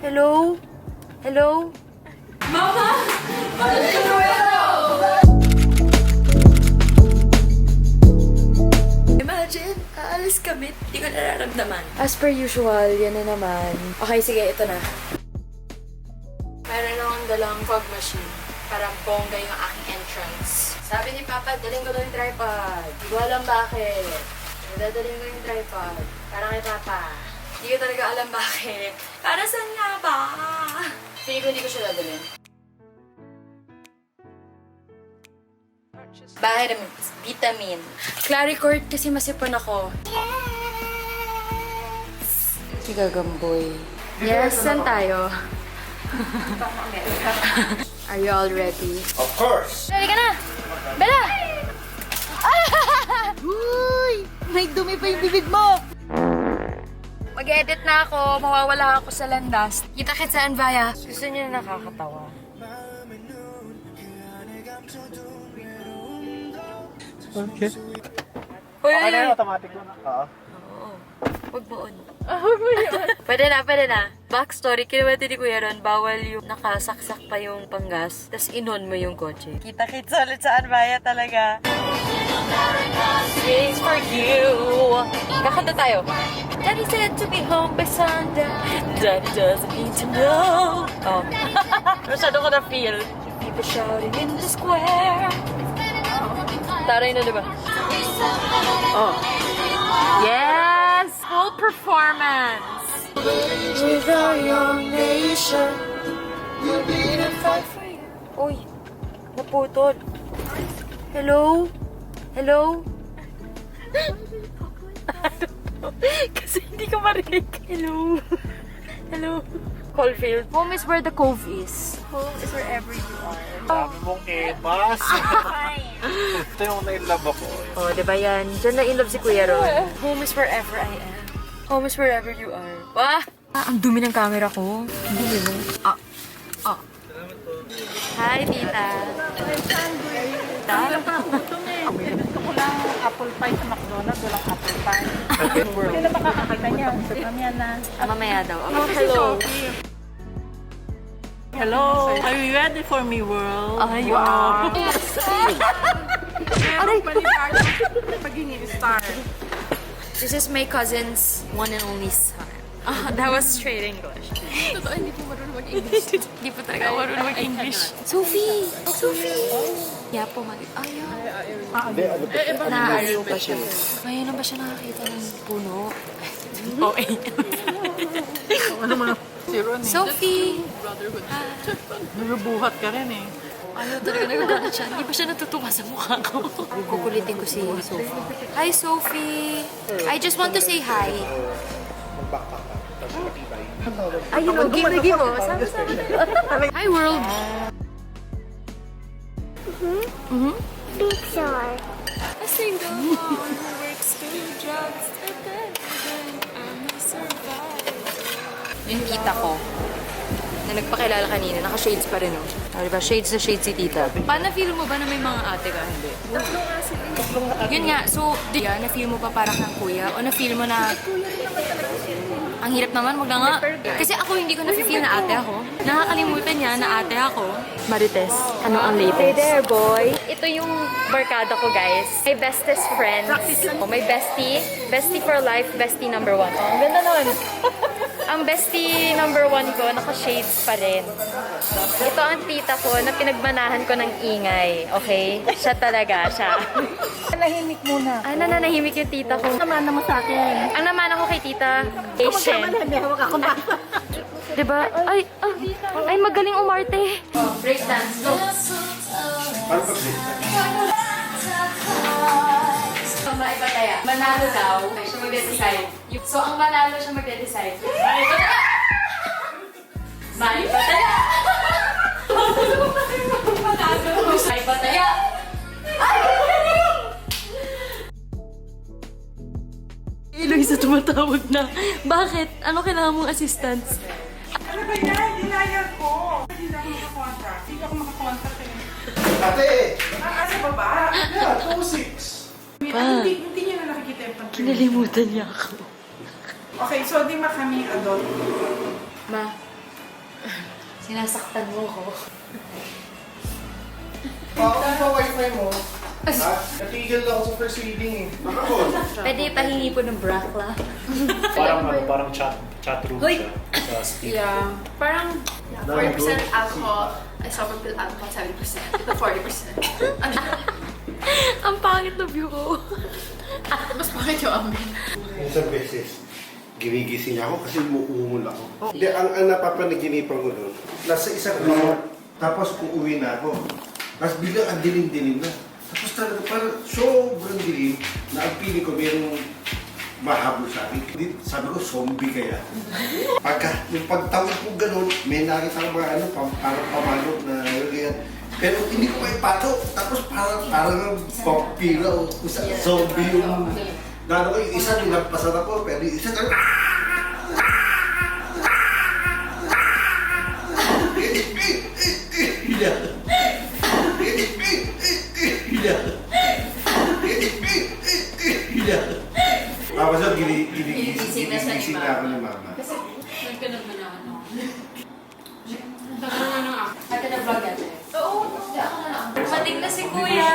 Hello? Hello? Mama! Imagine, aalis kami. Hindi ko nararamdaman. As per usual, yan na naman. Okay, sige, ito na. Meron akong dalang fog machine. Parang bongga yung aking entrance. Sabi ni Papa, daling ko daw yung tripod. Hindi ko alam bakit. Dadalhin ko yung tripod. Para kay Papa. Hindi ko talaga alam bakit. Para saan nga ba? Hindi ko siya dadalhin. Vitamins. Vitamin. Claricord kasi masipon ako. Yes! Gagamboy. Yes, saan tayo? Are you all ready? Of course! Ready ka na! Bella! Uy! May dumi pa yung bibig mo! Mag-edit na ako. Mawawala ako sa landas. Kita-kits saan, Vaya? Gusto niyo na nakakatawa. Okay. Uy! Okay na yun, automatic na. Oo. Oo. Huwag mo on. Pwede na. Backstory, kinuwento ni Kuya Ron, bawal yung nakasaksak pa yung panggas, tas inon mo yung kotse. Kita-kits ulit sa Anbaya talaga. Thanks for you. Kakanta tayo. Daddy said to be home by sundown. Daddy doesn't need to know. Oh. Masyado ko na-feel. People shouting in the square. Taray na, diba? Oh. Yes! Full performance! With our young nation, we'll be to fight for you. Uy, naputol. Hello? Hello? Kasi hindi ko marinig. Hello? Hello? Caulfield. Home is where the cove is. Home is wherever you are. Dami mong emas. Ito yung na-inlove ako. Oh, diba yan? Diyan na in love si Kuya Ron. Home is wherever I am. Home is wherever you are. Wah! Ang dumi ng camera ko. Ang dumi mo. Hi, tita. Tita? Gusto ko lang apple pie sa McDonald's. Walang apple pie. Hindi na makakakita niya. Mamaya na. Mamaya daw. Oh, hello. Hello. Are you ready for me, world? You are. Aray! Pagiging star. This is my cousin's one and only son. That was straight English. Totoo, hindi po marunong mag-English. Hindi po talaga marunong mag-English. Sophie! Sophie! Yeah po, ayaw. Naaaliw pa siya. Ngayon na ba siya nakakita ng puno? Oo eh. Ano mga zero eh. Sophie! Nabubuhat ka rin eh. Ayaw talaga nagagalit siya. Hindi pa siya natutuwa sa mukha ko. Kukulitin ko si Sophie. Hi, Sophie! I just want to say hi. Ayun, give mo. Sama-sama tayo. Hi, world! Picture. A single mom who works 2 jobs and then I'm a survivor. Yung tita ko, na nagpakilala kanina, naka-shades pa rin, oh. Diba? Shades na shades si tita. Paano feel mo ba na may mga ate ka? Hindi. Yun nga, so, na-feel mo pa parang kang kuya? O na-feel mo na ang hirap naman, wag na nga. Kasi ako hindi ko na-feel na ate ako. Nakakalimutan niya na ate ako. Marites, ano ang latest? Hey there, boy. Ito yung barkada ko, guys. My bestest friends. Oh, my bestie. Bestie for life, bestie number 1. Oh, ang ganda nun. Ang bestie number 1 ko, naka-shades pa rin. Ito ang tita ko na pinagmanahan ko ng ingay. Okay? Siya talaga, siya. Nahimik muna. Nananahimik yung tita ko. Naman naman sa akin. Ang naman ako kay tita, Asian. Hindi hawak ako ba? Diba? Ay, magaling umarte. Breakdance, go. Maipataya. Manalo daw. Siya magde-decide. So, ang manalo siya magde-decide. Maipataya! Maipataya! Maipataya! Eloisa, tumatawag na. Bakit? Ano kailangan mong assistance? Ano ba yan? Dinayal ko. Hindi na ako makakontra. Hindi ako makakontra. Ate! Sa baba. Yeah, 2-6. Hindi niya na nakikita yung pag-trip. Kinalimutan niya ako. Okay, so di ba kami adult? Ma, Sinasaktan mo ko. Bakit pa wifi mo? Ha? Natigil lang ako sa first reading eh. Bakit? Pwede pahingi po ng brakla. Parang chat room Hoy! siya sa Steam. Yeah. Parang 40% alcohol. I sober pill alcohol 70%. Ito 40%. Ang pangit na view ko. Mas bakit yung amin? Isang beses, ginigising ako kasi umuungol ako. Hindi, ang napapanaginipan ko doon, nasa isang room, tapos uuwi na ako. Tapos biglang ang dilim-dilim na. Tapos talaga parang sobrang dilim na ang pili ko mayroong mahabol sa akin. Hindi, sabi ko, zombie kaya. Yung pagtawid ko ganun, may nakita ko mga parang pamanok na ganyan. Pero hindi ko maipato. Tapos parang vampiro o zombie yung... Gano'n ko, yung isa nilampasan ako, pero yung isa talaga... Tapos yun, ginising na ako ni mama. Ate na vlog yan. Oo. Mating na si Kuya.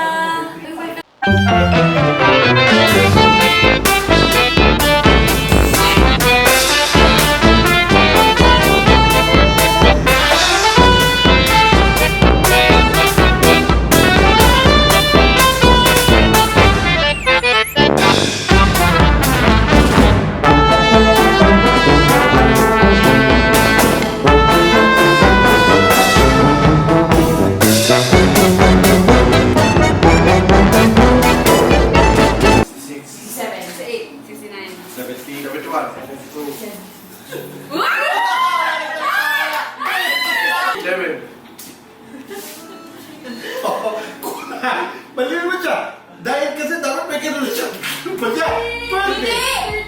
Mali mo siya! Diet kasi dapat may ganun siya. Ba siya? Hindi!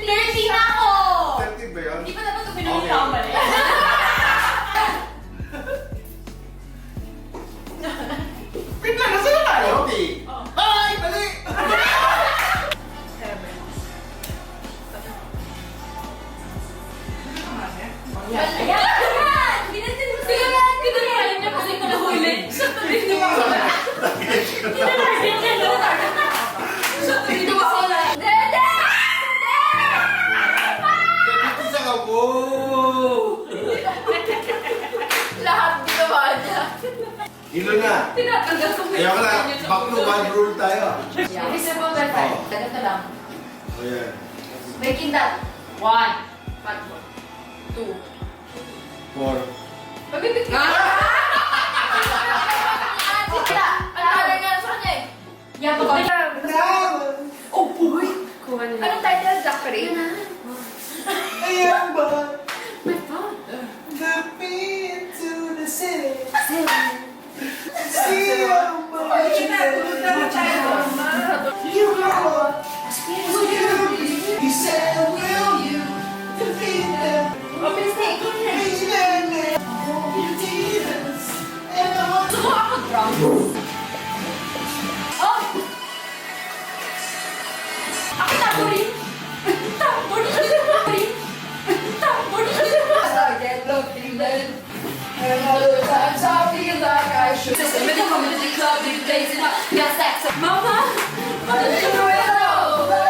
30 na ako! 30 ba yun? Hindi pa dapat ito pinuli ako mali. Wait lang, nasa na tayo? Okay. Ay, mali! Ayan! Binatin mo siya! Kinalayan niya kasi ko nahuli. Sa tabi niya ako. Kinalayan niya, no? Sa tabi niya ako. Dede! Dito sa kabo! Lahat ginawa niya. Hilo na! Tinatanggal ko Kaya ko na, back to one rule tayo. Isa po ba tayo? Ganito lang. Ayan. Making that. 1. 2. 4. Mabibit ka! Sila! Ang tawag nga sa kanya eh. Yabang ka. Oh boy! Kuha nila. Anong title? Zachary? Ayan ba? My phone. The beat to the city. See how much you know. Will you? He said, will you defeat them? Gusto mo ako drunk? Oh! Ako tambori! Tambori! Tambori! Tambori! I get looking then. And all the times I feel like I should. System in the community club, big blazing up. Got sex. Mama!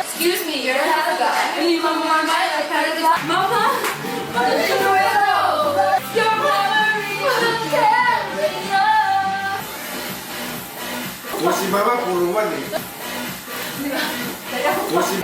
Excuse me, you're a hell of a guy. And you mama my mind like kind of guy. Mama! Your memory will carry us. Kung si Mama, puro one eh. Kung si